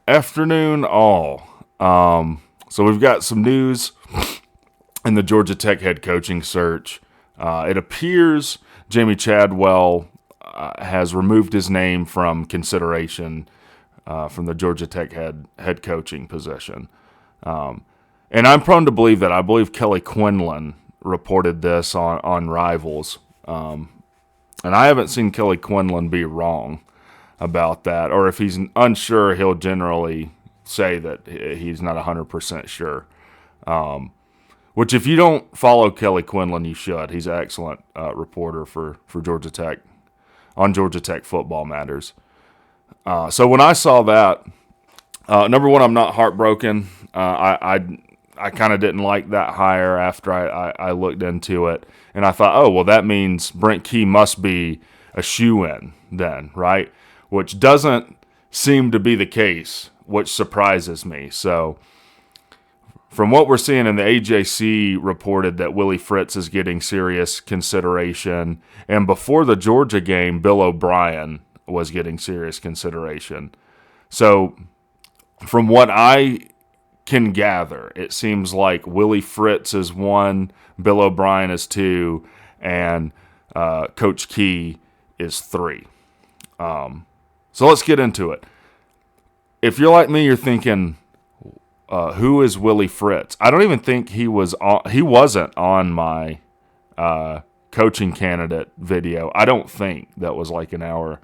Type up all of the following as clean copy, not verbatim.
Afternoon, all. So we've got some news in the Georgia Tech head coaching search. It appears Jamie Chadwell has removed his name from consideration from the Georgia Tech head coaching position. And I'm prone to believe that. I believe Kelly Quinlan reported this on Rivals. And I haven't seen Kelly Quinlan be wrong about that, or if he's unsure, he'll generally say that he's not 100% sure. Which, if you don't follow Kelly Quinlan, you should. He's an excellent reporter for Georgia Tech on Georgia Tech Football Matters. So when I saw that, number one, I'm not heartbroken. I kind of didn't like that hire after I looked into it, and I thought, oh well, that means Brent Key must be a shoo-in then, right? Which doesn't seem to be the case, which surprises me. So from what we're seeing in the AJC reported that Willie Fritz is getting serious consideration, and before the Georgia game, Bill O'Brien was getting serious consideration. So from what I can gather, it seems like Willie Fritz is 1, Bill O'Brien is 2, and Coach Key is 3. So let's get into it. If you're like me, you're thinking, who is Willie Fritz? I don't even think he wasn't on my coaching candidate video. I don't think that was like an hour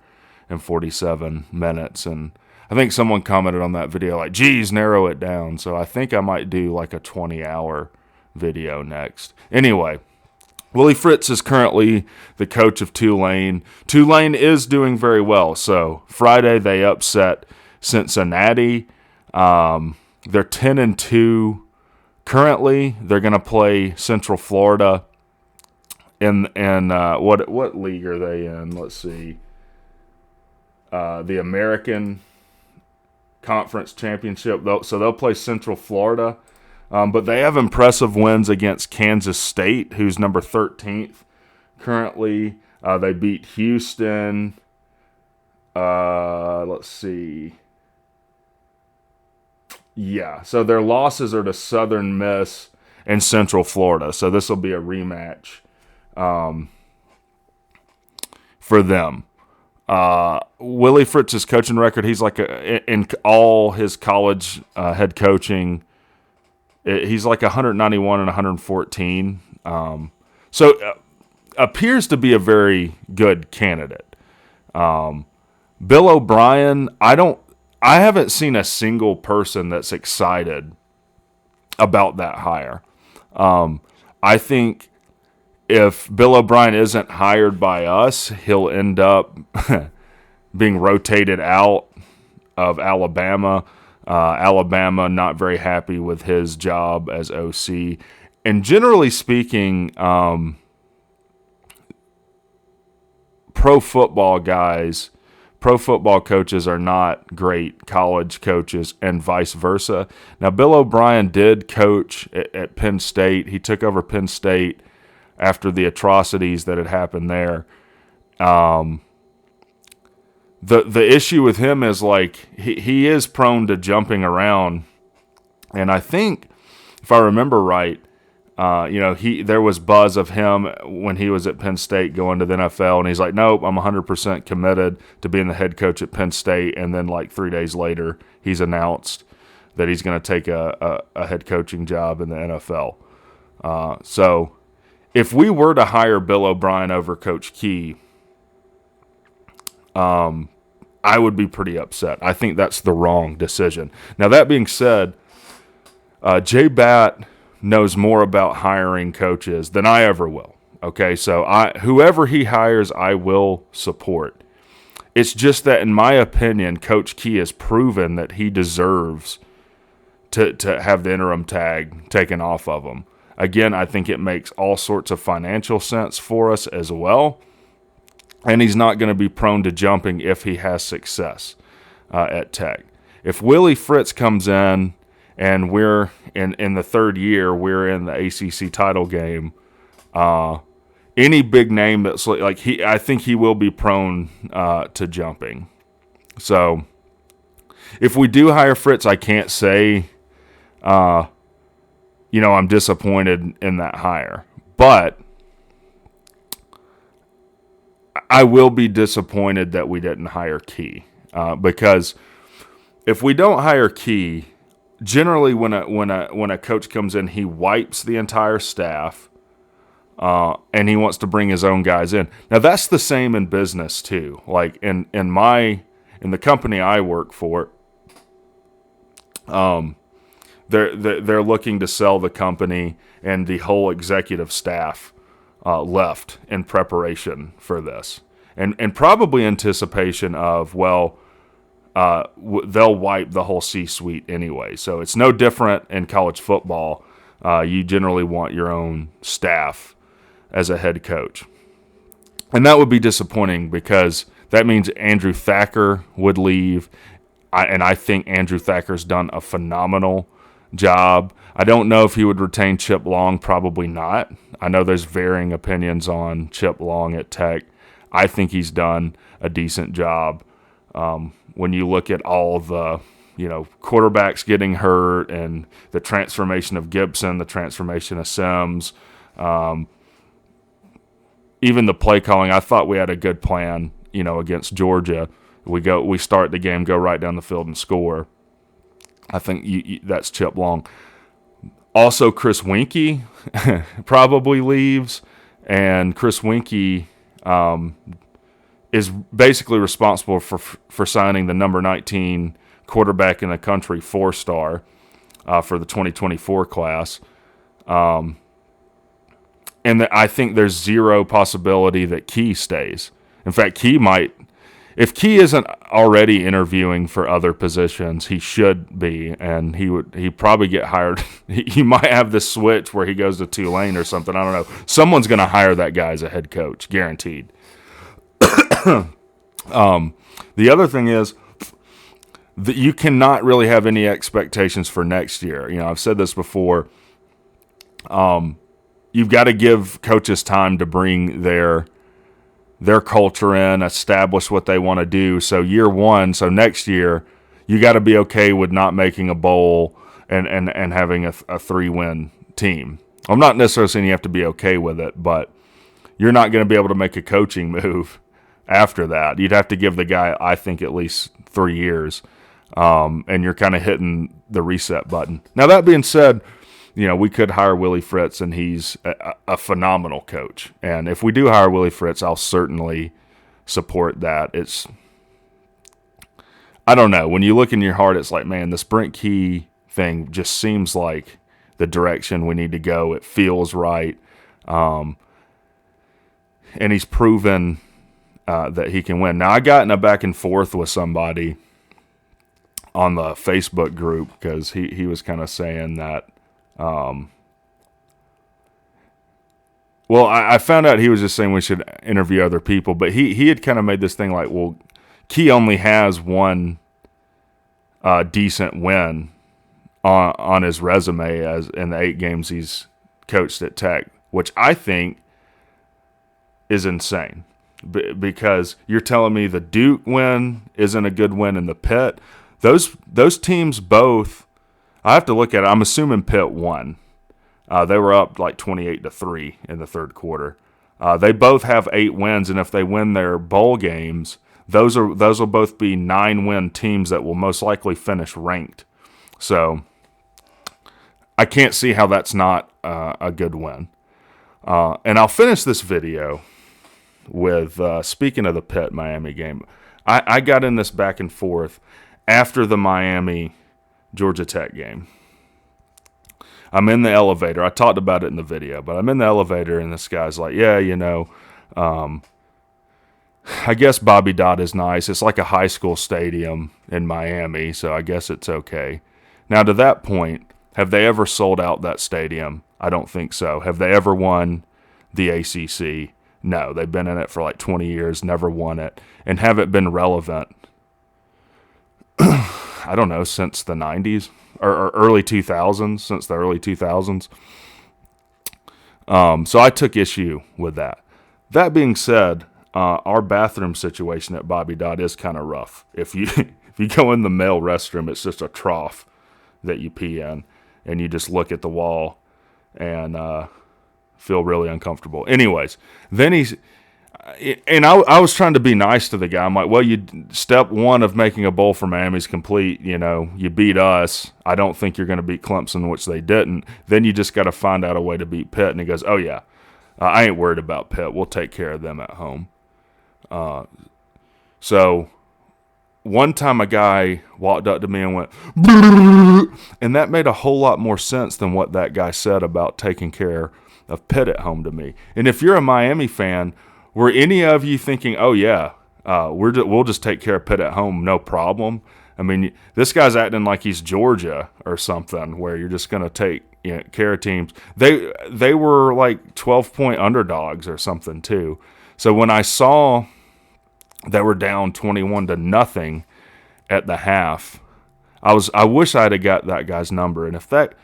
and 47 minutes. And I think someone commented on that video like, geez, narrow it down. So I think I might do like a 20-hour video next. Anyway, Willie Fritz is currently the coach of Tulane. Tulane is doing very well. So Friday they upset Cincinnati. They're 10-2 currently. They're going to play Central Florida in what league are they in? Let's see. The American Conference Championship. So they'll play Central Florida. But they have impressive wins against Kansas State, who's number 13th currently. They beat Houston. Let's see. Yeah, so their losses are to Southern Miss and Central Florida. So this will be a rematch for them. Willie Fritz's coaching record, he's like in all his college head coaching, he's like 191 and 114. So appears to be a very good candidate. Bill O'Brien, I haven't seen a single person that's excited about that hire. I think if Bill O'Brien isn't hired by us, he'll end up being rotated out of Alabama. Alabama not very happy with his job as OC. And generally speaking, pro football coaches are not great college coaches and vice versa. Now, Bill O'Brien did coach at Penn State. He took over Penn State after the atrocities that had happened there. The issue with him is like he is prone to jumping around, and I think if I remember right, there was buzz of him when he was at Penn State going to the NFL, and he's like, nope, I'm 100% committed to being the head coach at Penn State, and then like 3 days later, he's announced that he's going to take a head coaching job in the NFL. So if we were to hire Bill O'Brien over Coach Key, I would be pretty upset. I think that's the wrong decision. Now, that being said, Jay Batt knows more about hiring coaches than I ever will. Okay, so whoever he hires, I will support. It's just that, in my opinion, Coach Key has proven that he deserves to have the interim tag taken off of him. Again, I think it makes all sorts of financial sense for us as well. And he's not going to be prone to jumping if he has success at Tech. If Willie Fritz comes in and we're in the third year, we're in the ACC title game, any big name that's like I think he will be prone to jumping. So if we do hire Fritz, I can't say, I'm disappointed in that hire. But I will be disappointed that we didn't hire Key, because if we don't hire Key, generally when a coach comes in, he wipes the entire staff, and he wants to bring his own guys in. Now that's the same in business too. Like in the company I work for, they're looking to sell the company, and the whole executive staff left in preparation for this, and probably anticipation of, they'll wipe the whole C-suite anyway. So it's no different in college football. You generally want your own staff as a head coach, and that would be disappointing because that means Andrew Thacker would leave, and I think Andrew Thacker's done a phenomenal job. I don't know if he would retain Chip Long. Probably not. I know there's varying opinions on Chip Long at Tech. I think he's done a decent job. When you look at all the, quarterbacks getting hurt and the transformation of Gibson, the transformation of Sims, even the play calling, I thought we had a good plan, against Georgia. We start the game, go right down the field and score. I think that's Chip Long. Also, Chris Winkie probably leaves, and Chris Winkie is basically responsible for signing the number 19 quarterback in the country, 4-star, for the 2024 class. And I think there's zero possibility that Key stays. In fact, Key might. If Key isn't already interviewing for other positions, he should be, and he'd probably get hired. He might have this switch where he goes to Tulane or something. I don't know. Someone's going to hire that guy as a head coach, guaranteed. The other thing is that you cannot really have any expectations for next year. I've said this before. You've got to give coaches time to bring their culture in, establish what they want to do. So year one, so next year, you got to be okay with not making a bowl and having a 3-win team. I'm not necessarily saying you have to be okay with it, but you're not going to be able to make a coaching move after that. You'd have to give the guy, I think, at least 3 years, and you're kind of hitting the reset button. Now, that being said, we could hire Willie Fritz, and he's a phenomenal coach. And if we do hire Willie Fritz, I'll certainly support that. I don't know. When you look in your heart, it's like, man, this Brent Key thing just seems like the direction we need to go. It feels right. And he's proven that he can win. Now, I got in a back and forth with somebody on the Facebook group because he was kind of saying that, I found out he was just saying we should interview other people, but he had kind of made this thing like, well, Key only has one decent win on his resume as in the 8 games he's coached at Tech, which I think is insane because you're telling me the Duke win isn't a good win in the Pitt. Those teams both, I have to look at it. I'm assuming Pitt won. They were up like 28-3 in the third quarter. They both have 8 wins, and if they win their bowl games, those will both be 9-win teams that will most likely finish ranked. So I can't see how that's not a good win. And I'll finish this video with speaking of the Pitt Miami game. I got in this back and forth after the Miami Georgia Tech game. I'm in the elevator. I talked about it in the video, but I'm in the elevator, and this guy's like, I guess Bobby Dodd is nice. It's like a high school stadium in Miami, so I guess it's okay. Now, to that point, have they ever sold out that stadium? I don't think so. Have they ever won the ACC? No. They've been in it for like 20 years, never won it, and haven't been relevant, I don't know, since the 90s or early 2000s, since the early 2000s. So I took issue with that. That being said, our bathroom situation at Bobby Dodd is kind of rough. If you if you go in the male restroom, it's just a trough that you pee in, and you just look at the wall and feel really uncomfortable. Anyways, then I was trying to be nice to the guy. I'm like, well, step one of making a bowl for Miami's complete. You beat us. I don't think you're going to beat Clemson, which they didn't. Then you just got to find out a way to beat Pitt. And he goes, oh yeah, I ain't worried about Pitt. We'll take care of them at home. So one time a guy walked up to me and went, and that made a whole lot more sense than what that guy said about taking care of Pitt at home to me. And if you're a Miami fan, were any of you thinking, oh yeah, we'll just take care of Pitt at home, no problem? I mean, this guy's acting like he's Georgia or something, where you're just going to take care of teams. They were like 12-point underdogs or something too. So when I saw that we're down 21-0 at the half, I wish I'd have got that guy's number. And if that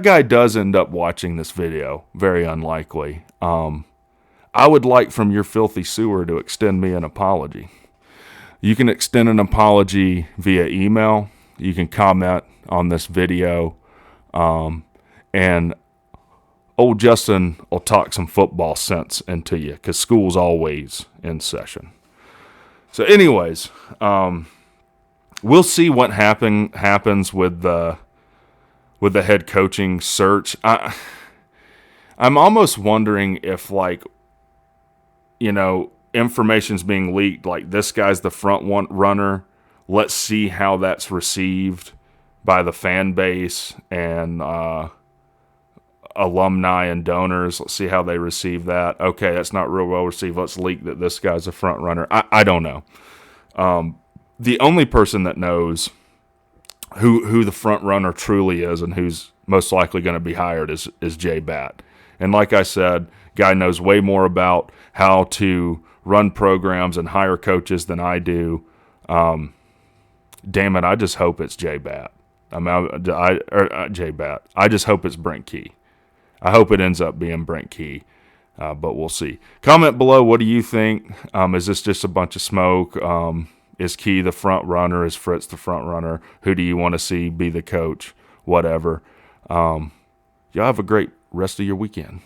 guy does end up watching this video, very unlikely, I would like from your filthy sewer to extend me an apology. You can extend an apology via email. You can comment on this video, and old Justin will talk some football sense into you, because school's always in session. So anyways, we'll see what happens with the head coaching search. I'm almost wondering if, information's being leaked, like this guy's the front runner. Let's see how that's received by the fan base and alumni and donors. Let's see how they receive that. Okay, that's not real well received. Let's leak that this guy's a front runner. I don't know. The only person that knows who the front runner truly is and who's most likely going to be hired is Jay Batt. And like I said, guy knows way more about how to run programs and hire coaches than I do. Damn it, I just hope it's Jay Batt. Jay Batt. I just hope it's Brent Key. I hope it ends up being Brent Key, but we'll see. Comment below, what do you think? Is this just a bunch of smoke? Is Key the front runner? Is Fritz the front runner? Who do you want to see be the coach? Whatever. Y'all have a great rest of your weekend.